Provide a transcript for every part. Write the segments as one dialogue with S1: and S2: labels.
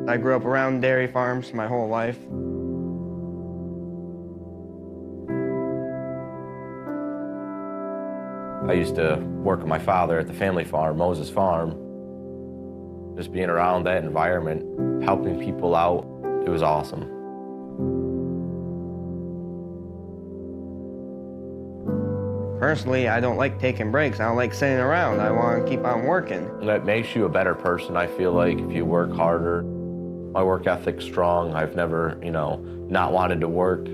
S1: I grew up around dairy farms my whole life.
S2: I used to work with my father at the family farm, Moses Farm. Just being around that environment, helping people out, it was awesome.
S1: Personally, I don't like taking breaks. I don't like sitting around. I want to keep on working.
S2: That makes you a better person, I feel like, if you work harder. My work ethic's strong. I've never, not wanted to work.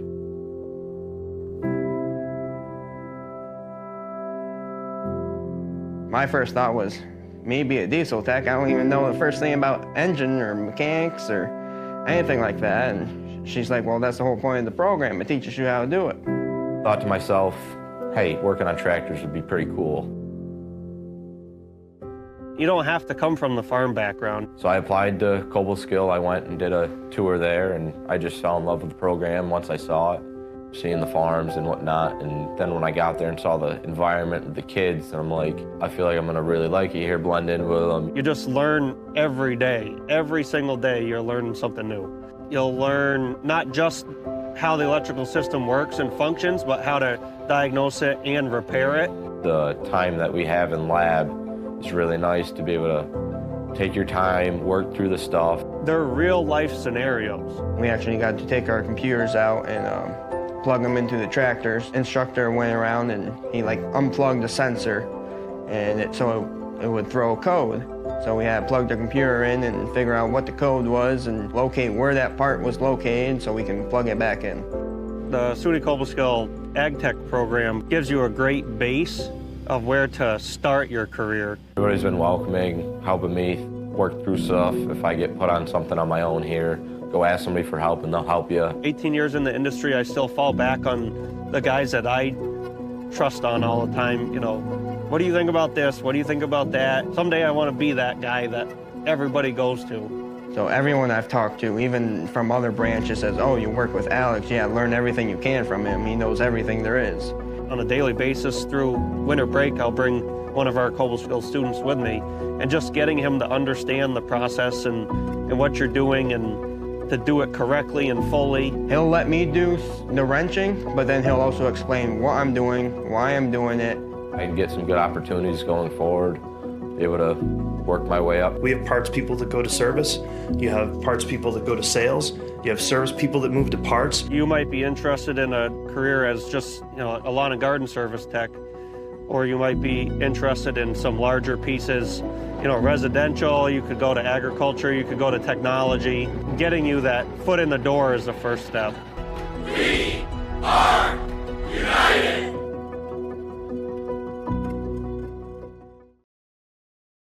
S1: My first thought was, maybe a diesel tech. I don't even know the first thing about engine or mechanics or anything like that. And she's like, well, that's the whole point of the program. It teaches you how to do it.
S2: Thought to myself, hey, working on tractors would be pretty cool.
S3: You don't have to come from the farm background.
S2: So I applied to Cobleskill. I went and did a tour there, and I just fell in love with the program once I saw it, seeing the farms and whatnot. And then when I got there and saw the environment with the kids, I'm like, I feel like I'm gonna really like it here, blend in with them.
S3: You just learn every day. Every single day you're learning something new. You'll learn not just how the electrical system works and functions, but how to diagnose it and repair it.
S2: The time that we have in lab is really nice to be able to take your time, work through the stuff.
S3: They're real life scenarios.
S1: We actually got to take our computers out and plug them into the tractors. Instructor went around and he unplugged the sensor, and so it would throw a code. So we had to plug the computer in and figure out what the code was and locate where that part was located so we can plug it back in.
S3: The SUNY Cobleskill Ag Tech program gives you a great base of where to start your career.
S2: Everybody's been welcoming, helping me work through stuff. If I get put on something on my own here, go ask somebody for help and they'll help you. 18
S3: years in the industry, I still fall back on the guys that I trust on all the time. What do you think about this? What do you think about that? Someday I want to be that guy that everybody goes to.
S1: So everyone I've talked to, even from other branches, says, oh, you work with Alex. Yeah, learn everything you can from him. He knows everything there is.
S3: On a daily basis through winter break, I'll bring one of our Cobleskill students with me, and just getting him to understand the process and what you're doing and to do it correctly and fully.
S1: He'll let me do the wrenching, but then he'll also explain what I'm doing, why I'm doing it.
S2: I can get some good opportunities going forward, be able to work my way up.
S4: We have parts people that go to service, you have parts people that go to sales, you have service people that move to parts.
S3: You might be interested in a career as just a lawn and garden service tech, or you might be interested in some larger pieces, residential. You could go to agriculture, you could go to technology. Getting you that foot in the door is the first step.
S5: We are